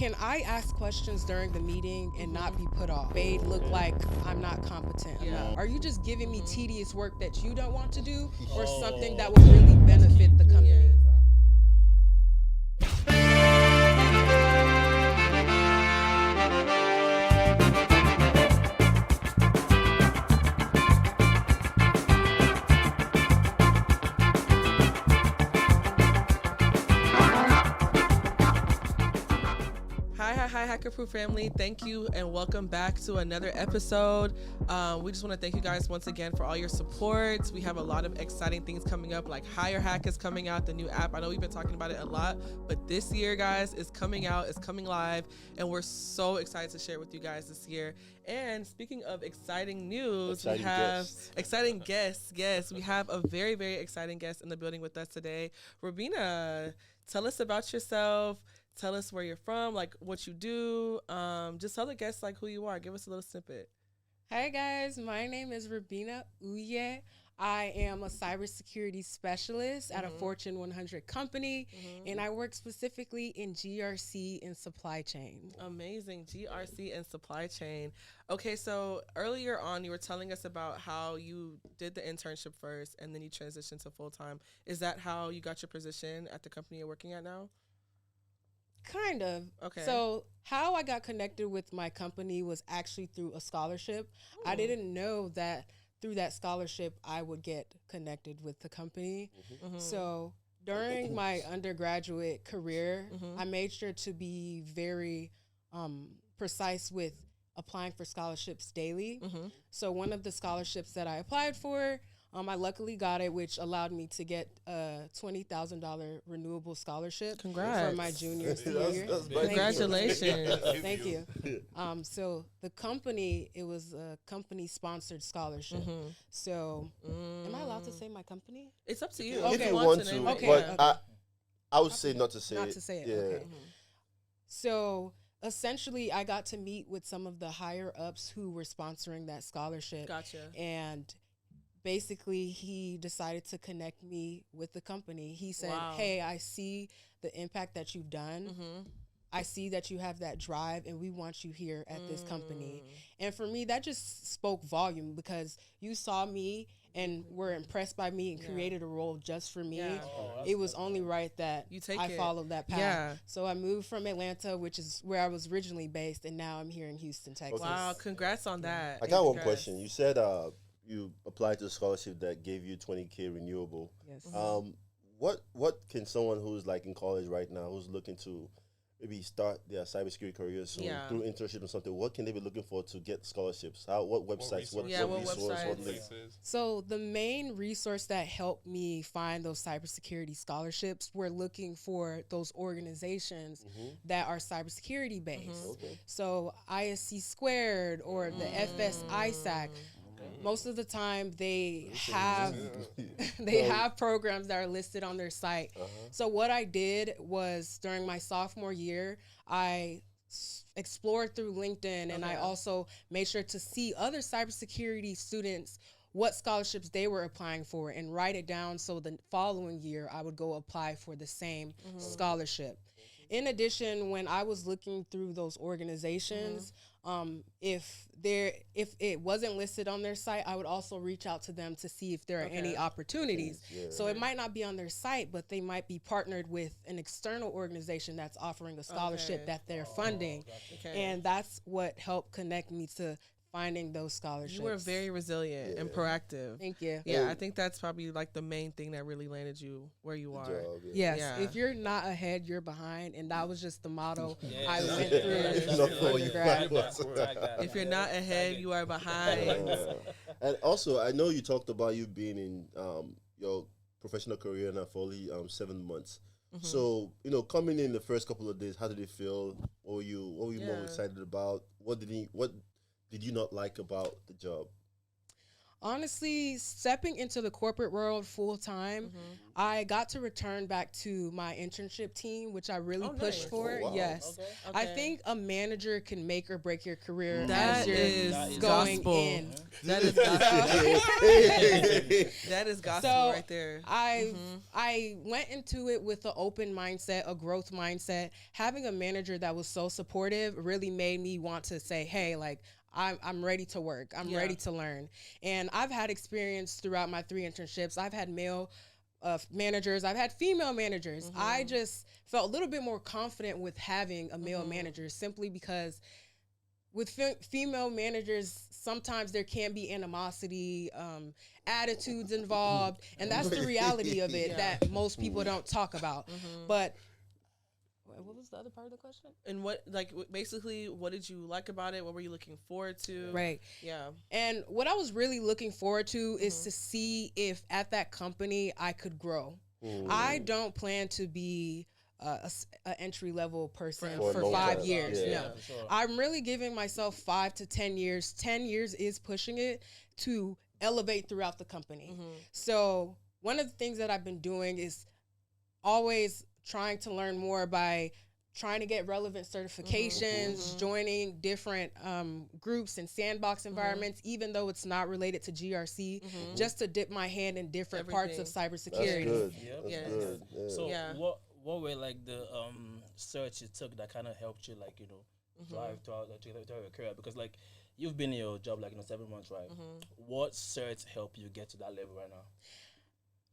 can I ask questions during the meeting and not be put off? Made look like I'm not competent enough. Are you just giving me tedious work that you don't want to do, or something that will really benefit the company? Hi, Hacker Proof family. Thank you and welcome back to another episode. We just want to thank you guys once again for all your support. We have a lot of exciting things coming up, like Hire Hack is coming out, the new app. I know we've been talking about it a lot, but this year, guys, is coming out, it's coming live, and we're so excited to share with you guys this year. And speaking of exciting news, we have exciting guests. Yes, we have a very, very exciting guest in the building with us today. Rubena, tell us about yourself. Tell us where you're from, like what you do. Just tell the guests like who you are. Give us a little snippet. Hi guys, my name is Rubena Uyeh. I am a cybersecurity specialist at a Fortune 100 company, and I work specifically in GRC and supply chain. Amazing, GRC and supply chain. Okay, so earlier on, you were telling us about how you did the internship first, and then you transitioned to full-time. Is that how you got your position at the company you're working at now? Kind of. Okay. So how I got connected with my company was actually through a scholarship. I didn't know that through that scholarship I would get connected with the company. So during my undergraduate career, I made sure to be very precise with applying for scholarships daily. So one of the scholarships that I applied for, I luckily got it, which allowed me to get a $20,000 renewable scholarship. Congrats. For my junior year. Congratulations. Thank you. So the company, it was a company-sponsored scholarship. So am I allowed to say my company? It's up to you. Okay. If you want to, Okay. but I would say not to say Not it. to say it, Yeah. okay. So essentially, I got to meet with some of the higher-ups who were sponsoring that scholarship. Gotcha. And basically, he decided to connect me with the company. He said, hey, I see the impact that you've done. I see that you have that drive, and we want you here at this company. And for me, that just spoke volume, because you saw me and were impressed by me and created a role just for me. It was only right that I followed that path. Yeah. So I moved from Atlanta, which is where I was originally based, and now I'm here in Houston, Texas. Wow, congrats on that. I got one question. You said you applied to a scholarship that gave you $20K renewable. Yes. What can someone who's like in college right now, who's looking to maybe start their cybersecurity career soon through internship or something, what can they be looking for to get scholarships? What websites? What resource? What links? So the main resource that helped me find those cybersecurity scholarships, we're looking for those organizations that are cybersecurity based. So ISC Squared or the FS ISAC. Most of the time they have programs that are listed on their site. So what I did was, during my sophomore year, I explored through LinkedIn, and I also made sure to see other cybersecurity students, what scholarships they were applying for, and write it down, so the following year I would go apply for the same scholarship. In addition, when I was looking through those organizations, if it wasn't listed on their site, I would also reach out to them to see if there are any opportunities. So it might not be on their site, but they might be partnered with an external organization that's offering a scholarship that they're funding. And that's what helped connect me to finding those scholarships. You were very resilient and proactive. Thank you. Yeah, I think that's probably like the main thing that really landed you where you are. Yes, if you're not ahead, you're behind, and that was just the motto I went through. If you're not ahead, you are behind. And also, I know you talked about you being in your professional career now for only 7 months. So, coming in the first couple of days, how did it feel? What were you more excited about? What did you not like about the job? Honestly, stepping into the corporate world full time, I got to return back to my internship team, which I really pushed for. Oh, wow. Yes. Okay. I think a manager can make or break your career That as you're is going gospel. in. That is gospel. That is gospel right there. I went into it with an open mindset, a growth mindset. Having a manager that was so supportive really made me want to say, hey, like, I'm ready to work. I'm ready to learn. And I've had experience throughout my 3 internships. I've had male managers. I've had female managers. I just felt a little bit more confident with having a male manager, simply because with female managers, sometimes there can be animosity, attitudes involved, and that's the reality of it that most people don't talk about. But what was the other part of the question? And basically, what did you like about it? What were you looking forward to? Right. Yeah. And what I was really looking forward to is to see if at that company I could grow. I don't plan to be an entry-level person for 5 years. No. Sure. I'm really giving myself 5 to 10 years. 10 years is pushing it to elevate throughout the company. So one of the things that I've been doing is always trying to learn more by trying to get relevant certifications, joining different groups and sandbox environments, even though it's not related to GRC, just to dip my hand in different parts of cybersecurity. That's good. Yep. That's good. Yeah. So what were like the search you took that kind of helped you, like, drive throughout your career? Because like you've been in your job like 7 months, right? What certs help you get to that level right now?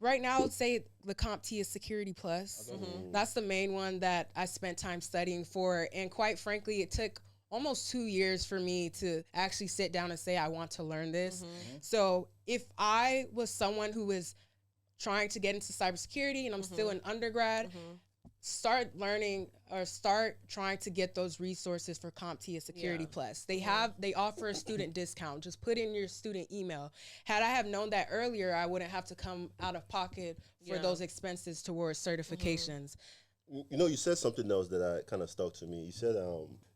Right now, I would say the CompTIA is Security Plus. That's the main one that I spent time studying for. And quite frankly, it took almost 2 years for me to actually sit down and say, I want to learn this. So if I was someone who was trying to get into cybersecurity and I'm still an undergrad, start learning or start trying to get those resources for CompTIA Security Plus. They offer a student discount. Just put in your student email. Had I have known that earlier, I wouldn't have to come out of pocket for those expenses towards certifications. You said something else that kind of stuck to me. You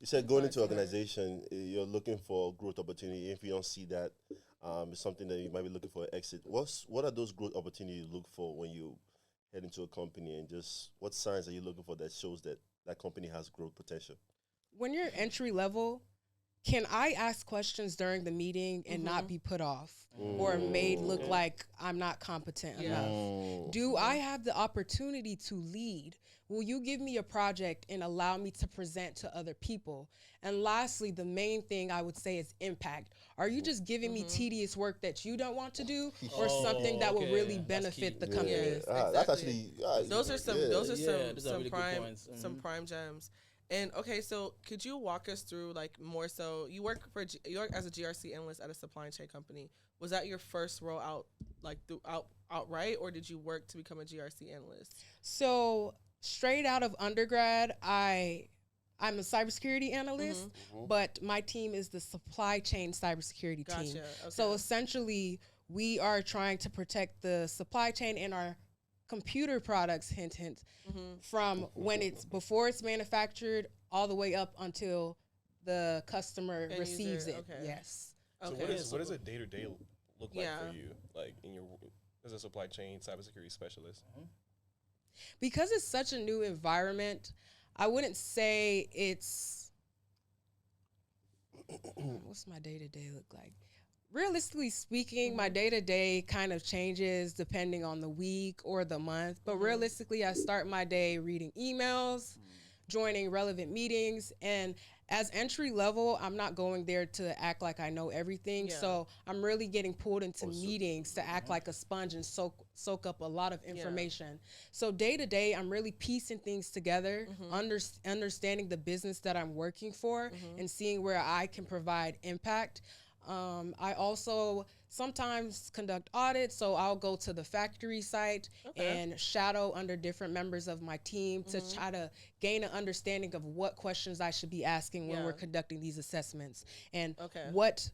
said going into an organization, you're looking for growth opportunity. If you don't see that, it's something that you might be looking for an exit. What are those growth opportunities you look for when you head into a company, and just what signs are you looking for that shows that that company has growth potential? When you're entry level, can I ask questions during the meeting and not be put off or made look like I'm not competent enough? Do I have the opportunity to lead? Will you give me a project and allow me to present to other people? And lastly, the main thing I would say is impact. Are you just giving me tedious work that you don't want to do, or something that will really benefit the company? Exactly. That's actually those are some really some prime gems. And okay, so could you walk us through like more so you work as a GRC analyst at a supply chain company. Was that your first role outright, or did you work to become a GRC analyst? So straight out of undergrad, I'm a cybersecurity analyst, but my team is the Supply Chain Cybersecurity team. Okay. So essentially, we are trying to protect the supply chain and our computer products, hint, from before it's manufactured all the way up until the customer receives it. Okay. Yes. Okay. So what does a day-to-day look like for you, like in your as a supply chain cybersecurity specialist? Because it's such a new environment, I wouldn't say it's what's my day-to-day look like? Realistically speaking, my day-to-day kind of changes depending on the week or the month. But realistically, I start my day reading emails, joining relevant meetings. And as entry level, I'm not going there to act like I know everything. Yeah. So I'm really getting pulled into meetings to act like a sponge and soak up a lot of information. Yeah. So day-to-day, I'm really piecing things together, understanding the business that I'm working for, and seeing where I can provide impact. I also sometimes conduct audits, so I'll go to the factory site and shadow under different members of my team to try to gain an understanding of what questions I should be asking when we're conducting these assessments, and what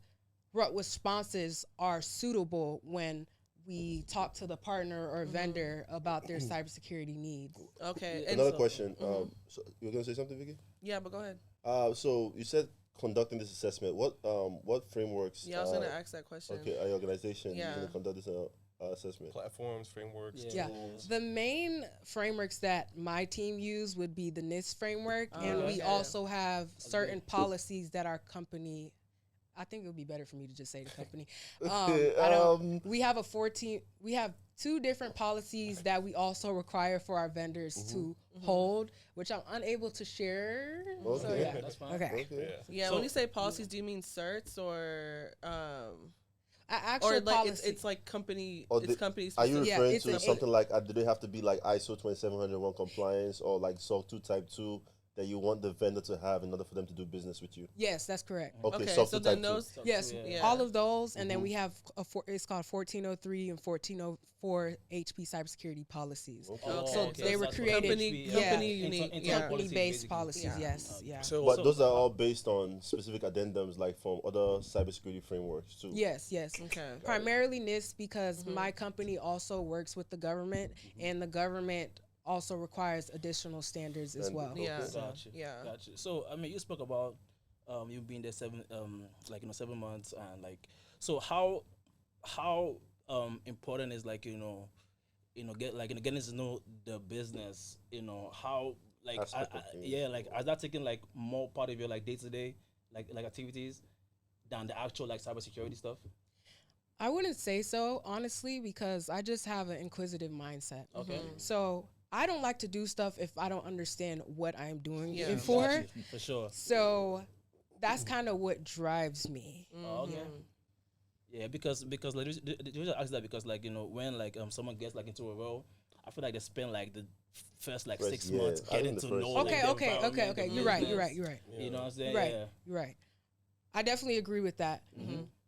responses are suitable when we talk to the partner or vendor about their cybersecurity needs. Okay. Another question. So you were going to say something, Vicky? Yeah, but go ahead. So you said conducting this assessment, what frameworks? Yeah, I was gonna ask that question. Okay, our organization Yeah. is gonna conduct this assessment. Platforms, frameworks, Yeah. tools. The main frameworks that my team use would be the NIST framework, and we okay. also have certain policies that our company. I think it would be better for me to just say the company. We have we have 2 different policies that we also require for our vendors to hold, which I'm unable to share. Okay. So yeah, That's fine. okay. Yeah, So- when you say policies, do you mean certs or Actual or like policy. it's like company? Or It's company Are you specific. Yeah, referring it's to a- something like, do they have to be like ISO 27701 compliance or like SOC 2 Type 2 that you want the vendor to have in order for them to do business with you? Yes, that's correct. Okay, Okay, SOC so 2 then Type 2. those. Yes, Yeah. all of those, and then we have it's called 1403 and 1404 HP cybersecurity policies. Okay. So they were that's for created, company unique, yeah. company-based policies. Yeah. Yes, yeah. But those are all based on specific addendums, like from other cybersecurity frameworks too. Yes. Okay. Primarily NIST because my company also works with the government, and the government also requires additional standards as And- well. okay. Yeah. Gotcha. Yeah. Gotcha. So I mean, you spoke about you being there 7 months, and like, so how important is like getting to know the business, how like Aspect of things. like is that taking like more part of your like day to day like activities than the actual like cybersecurity stuff? I wouldn't say so, honestly, because I just have an inquisitive mindset. Okay. So I don't like to do stuff if I don't understand what I'm doing Yeah. it for. Gotcha, for sure. So that's kind of what drives me. Oh, okay. Yeah, because like the reason I ask that because like when like someone gets like into a role, I feel like they spend like the first like First 6 year. months I think getting the to first know. year. like, Okay, the okay. environment, the You're right. business. You're You know what I'm saying? right. Yeah. You're right. I definitely agree with that.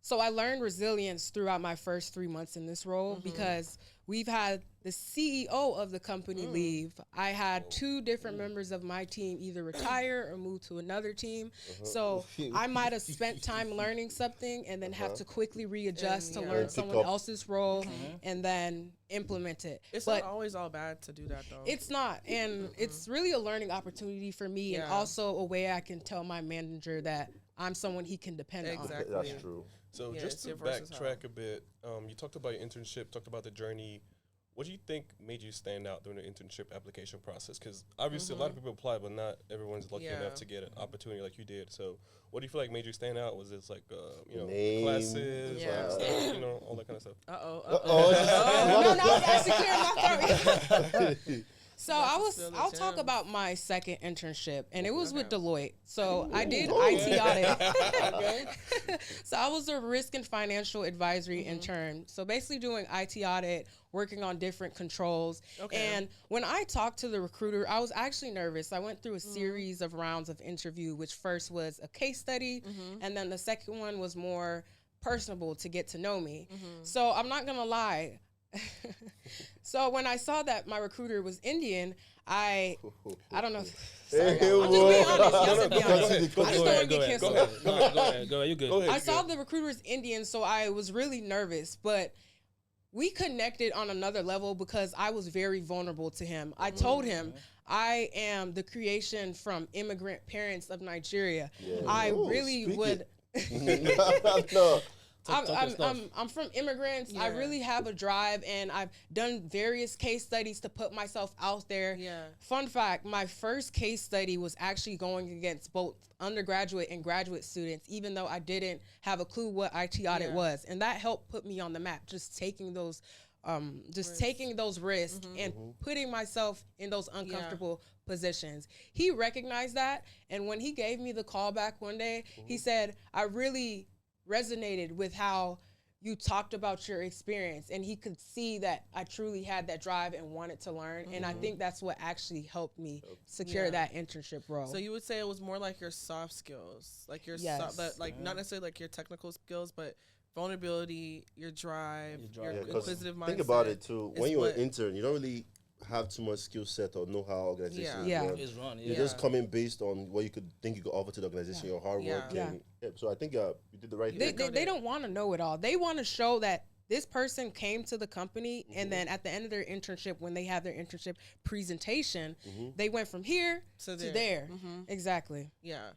So I learned resilience throughout my first 3 months in this role because we've had the CEO of the company leave. I had 2 different members of my team either retire or move to another team. So I might have spent time learning something and then have to quickly readjust to And, learn pick someone up. else's role and then implement it. It's But not always all bad to do that though. it's not. And it's really a learning opportunity for me and Yeah. also a way I can tell my manager that I'm someone he can depend on. Exactly. That's true. So Yeah, just it's to your versatile. backtrack a bit, you talked about your internship, talked about the journey. What do you think made you stand out during the internship application process? Because obviously a lot of people apply, but not everyone's lucky enough to get an opportunity like you did. So what do you feel like made you stand out? Was it like, Name, classes, Yeah. stuff, all that kind of stuff? No, I was actually clearing my throat. So I'll talk gems. about my second internship, and it was with Deloitte. So I did IT audit. So I was a risk and financial advisory intern. So basically doing IT audit, working on different controls. Okay. And when I talked to the recruiter, I was actually nervous. I went through a series of rounds of interview, which first was a case study, and then the second one was more personable to get to know me. So I'm not gonna lie. So when I saw that my recruiter was Indian, I don't know. Sorry, I'm just being honest. Y'all should be honest. I just don't want to get canceled. Go ahead. You good? I saw the recruiter was Indian, so I was really nervous, but we connected on another level because I was very vulnerable to him. I told him I am the creation from immigrant parents of Nigeria. I really would. No. I'm from immigrants. I really have a drive, and I've done various case studies to put myself out there. Yeah. Fun fact, my first case study was actually going against both undergraduate and graduate students, even though I didn't have a clue what IT audit was. And that helped put me on the map, just taking those risks and putting myself in those uncomfortable positions. He recognized that, and when he gave me the call back one day, he said, I really resonated with how you talked about your experience, and he could see that I truly had that drive and wanted to learn. And I think that's what actually helped me secure that internship role. So you would say it was more like your soft skills, like your not necessarily like your technical skills, but vulnerability, your drive, your inquisitive mindset. Think about it too. When you're an what- intern, you don't really have too much skill set or know how organizations run. It's run. You're just coming based on what you could think you could offer to the organization, your hard work. And, so I think you did the right thing. They don't want to know it all. They want to show that this person came to the company, and then at the end of their internship, when they have their internship presentation, they went from here to there. Exactly. Yeah.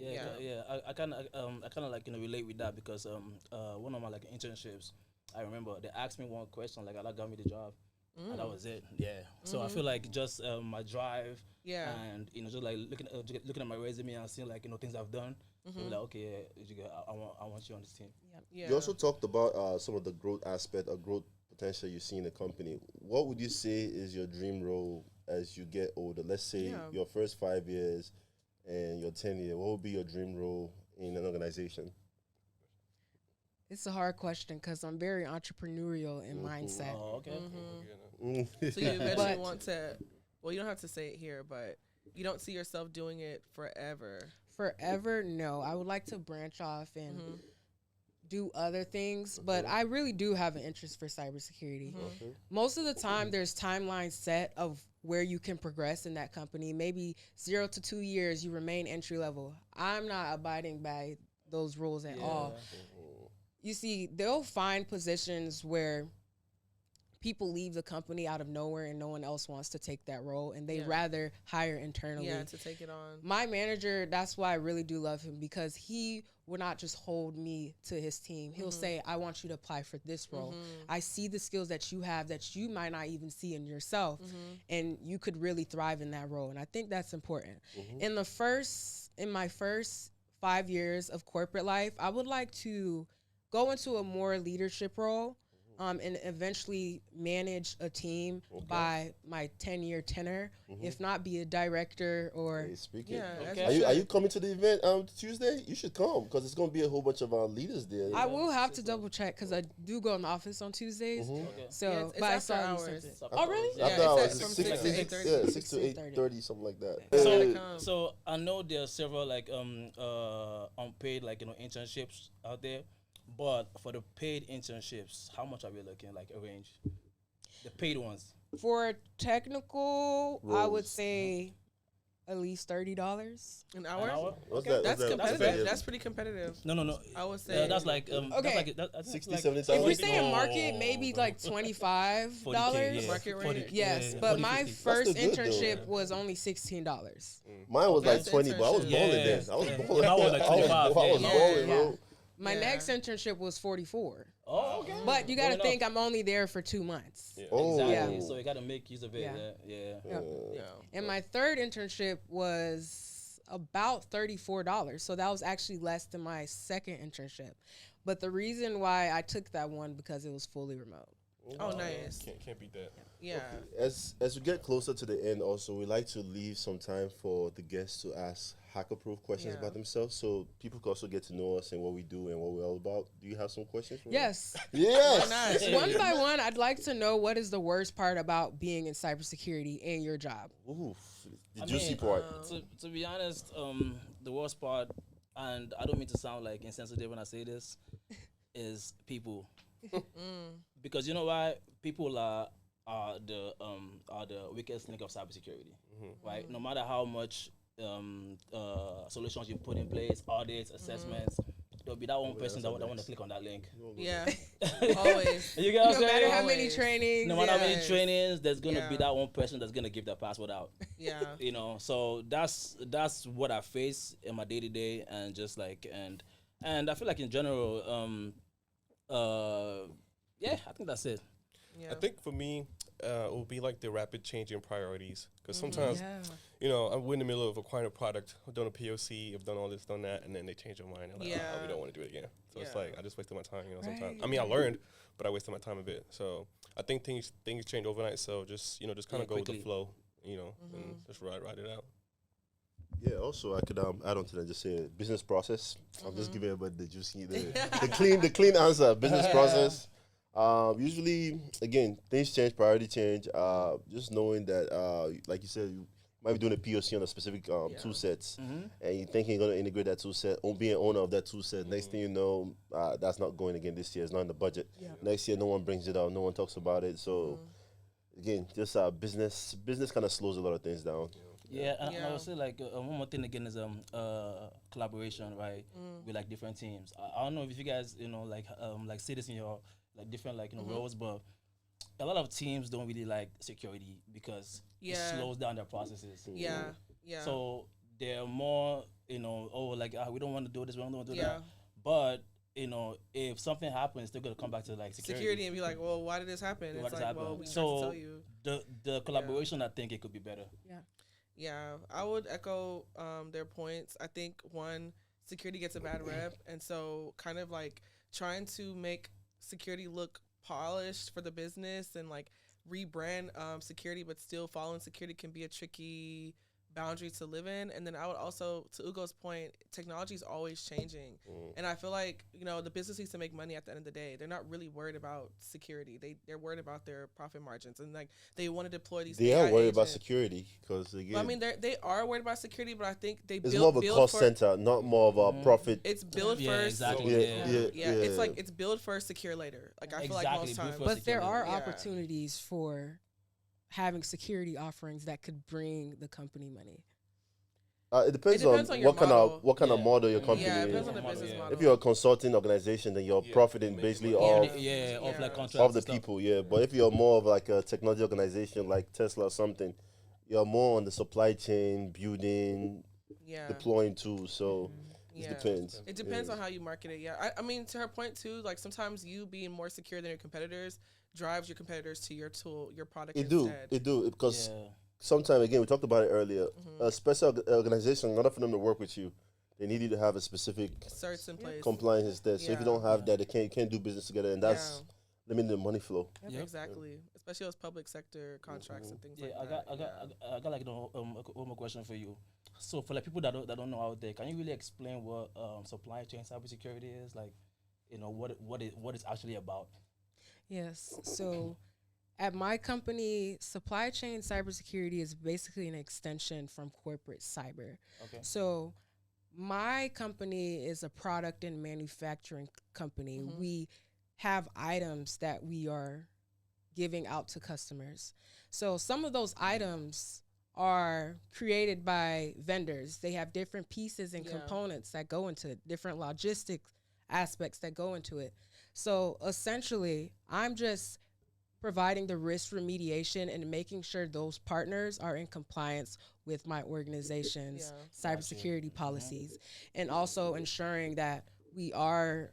I kind of like relate with that because one of my like internships, I remember they asked me one question like that got me the job. And that was it. Yeah. So I feel like just my drive. Yeah. And just like looking at my resume and seeing like things I've done. Like okay, I want you on this team. Yeah. You also talked about some of the growth aspect or growth potential you see in the company. What would you say is your dream role as you get older? Let's say your first 5 years and your 10 year. What would be your dream role in an organization? It's a hard question because I'm very entrepreneurial in mindset. Oh, okay. So you eventually want to, well, you don't have to say it here, but you don't see yourself doing it forever. Forever? No. I would like to branch off and do other things, but I really do have an interest for cybersecurity. Most of the time, there's timelines set of where you can progress in that company. Maybe 0 to 2 years, you remain entry level. I'm not abiding by those rules at all. You see, they'll find positions where people leave the company out of nowhere and no one else wants to take that role, and they rather hire internally. Yeah, to take it on. My manager, that's why I really do love him, because he will not just hold me to his team. He'll say, I want you to apply for this role. I see the skills that you have that you might not even see in yourself, and you could really thrive in that role. And I think that's important. In my first 5 years of corporate life, I would like to go into a more leadership role and eventually manage a team by my 10-year tenure, if not be a director or... Hey, speaking. Are you coming to the event Tuesday? You should come because it's going to be a whole bunch of leaders there. I will have to double check because I do go in the office on Tuesdays. So, it's after hours. Oh, really? After hours. From 6 to 8:30. Yeah, 6 to 8:30, something like that. So I know there are several like unpaid like internships out there. But for the paid internships, how much are we looking like a range? The paid ones. For technical, I would say at least $30 an hour. What's that? That's competitive. That's pretty competitive. No. I would say that's like okay. That's like, 60, like, 70,000. If we say in market, maybe like $25. Market rate. Yes, but my first internship was only $16. Mine was like 20, but I was balling then. I was balling. I was like 25. I was balling, bro. My next internship was $44. Oh, okay. But you got to think I'm only there for 2 months. Yeah. Oh, exactly. So you got to make use of it. Yeah. And my third internship was about $34. So that was actually less than my second internship. But the reason why I took that one because it was fully remote. Oh, nice. Can't beat that. Yeah. Okay. As we get closer to the end, also we like to leave some time for the guests to ask hacker-proof questions about themselves, so people can also get to know us and what we do and what we're all about. Do you have some questions for Yes. me? Yes. Nice. One by one, I'd like to know what is the worst part about being in cybersecurity and your job. Oof, the juicy part. To be honest, the worst part, and I don't mean to sound like insensitive when I say this, is people. Because you know why? People are the weakest link of cybersecurity, right? No matter how much solutions you put in place, audits, assessments, there'll be that one person that want to click on that link. Yeah, always. You get what I'm saying? No matter how many trainings. No matter how many trainings, there's gonna be that one person that's gonna give that password out. Yeah. So that's what I face in my day to day, and just like and I feel like in general, I think that's it. Yeah. I think for me, it will be like the rapid change in priorities. Because sometimes, I'm in the middle of acquiring a product, I've done a POC, I've done all this, done that, and then they change their mind. And like, we don't want to do it again. So it's like, I just wasted my time, sometimes. I mean, I learned, but I wasted my time a bit. So I think things change overnight. So just kind of go with the flow, and just ride it out. Yeah, also I could add on to that, just say business process. I'm just giving everybody the juicy, the clean answer, business process. Usually, again, things change, priority change. Just knowing that, like you said, you might be doing a POC on a specific tool sets, and you think you're going to integrate that tool set, or be an owner of that tool set. Next thing you know, that's not going again this year. It's not in the budget. Next year, no one brings it up, no one talks about it. So, again, just business kind of slows a lot of things down. Yeah, and I would say like one more thing again is collaboration, right? With like different teams. I don't know if you guys like see this in your like different roles, but a lot of teams don't really like security because it slows down their processes. Yeah. So they're more you know, oh, like we don't want to do this, we don't want to do that. But you know, if something happens, they're gonna come back to like security and be like, well, why did this happen? Why it's like, well, we so tried to tell you. The collaboration, I think it could be better. Yeah, I would echo their points. I think one, security gets a bad rep, and so kind of like trying to make security look polished for the business and like rebrand security, but still following security can be a tricky boundary to live in. And then I would also, to Ugo's point, technology is always changing, and I feel like, you know, the business needs to make money at the end of the day. They're not really worried about security. They're worried about their profit margins, and like they want to deploy these. They are worried about security because I mean, they are worried about security, but I think it's more of a cost center, not more of a profit. It's build first. Exactly. It's like it's build first, secure later. Like I feel like most times, but there are opportunities for having security offerings that could bring the company money. It depends on what kind of model your company is. It depends on the business model. If you're a consulting organization, then you're profiting basically off like contracts of the people. But if you're more of like a technology organization like Tesla or something, you're more on the supply chain, building, deploying tools. So it depends. It depends on how you market it. I mean, to her point too, like sometimes you being more secure than your competitors drives your competitors to your tool, your product. It do because sometimes, again, we talked about it earlier. A special organization, in order for them to work with you, they need you to have a specific certs in place, compliance instead. So if you don't have that, they can't do business together, and that's limiting the money flow. Exactly, especially those public sector contracts and things like that. I got like one more question for you. So for like people that don't know out there, can you really explain what supply chain cybersecurity is? Like, you know, what it's actually about? Yes. So at my company, Supply Chain Cybersecurity is basically an extension from corporate cyber. Okay. So my company is a product and manufacturing company. We have items that we are giving out to customers. So some of those items are created by vendors. They have different pieces and components that go into it, different logistics aspects that go into it. So essentially, I'm just providing the risk remediation and making sure those partners are in compliance with my organization's cybersecurity policies, and also ensuring that we are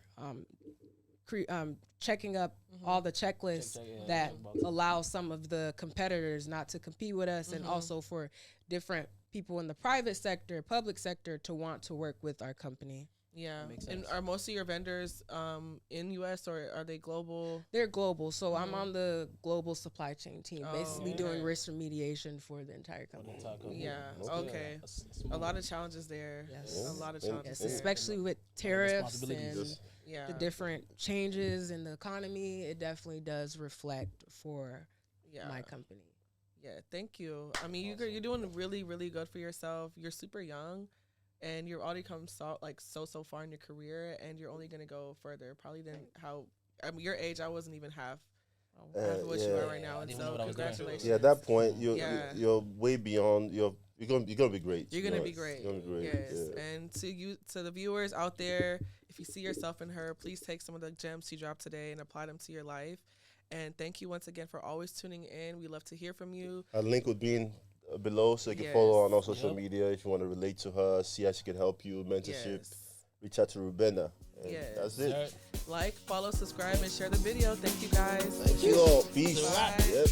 checking up all the checklists that allow some of the competitors not to compete with us, and also for different people in the private sector, public sector to want to work with our company. Yeah, and are most of your vendors in U.S. or are they global? They're global, so I'm on the global supply chain team, basically doing risk remediation for the entire company. Okay. A lot of challenges there. Yes. A lot of challenges, especially with tariffs and the different changes in the economy. It definitely does reflect for my company. Yeah, thank you. I mean, you're doing really, really good for yourself. You're super young. And you've already come so far in your career, and you're only gonna go further, probably than how. I mean, your age, I wasn't even half what you are right now, and so congratulations. Yeah, at that point, you're way beyond. You're gonna be great. You're gonna be great. Yes, and to the viewers out there, if you see yourself in her, please take some of the gems she dropped today and apply them to your life. And thank you once again for always tuning in. We love to hear from you. A link would be in below, so you can follow her on all social media if you want to relate to her, see how she can help you, mentorship. Reach out to Rubena. That's it. Like, follow, subscribe, and share the video. Thank you guys. Thank you all. Peace. Bye. Yep.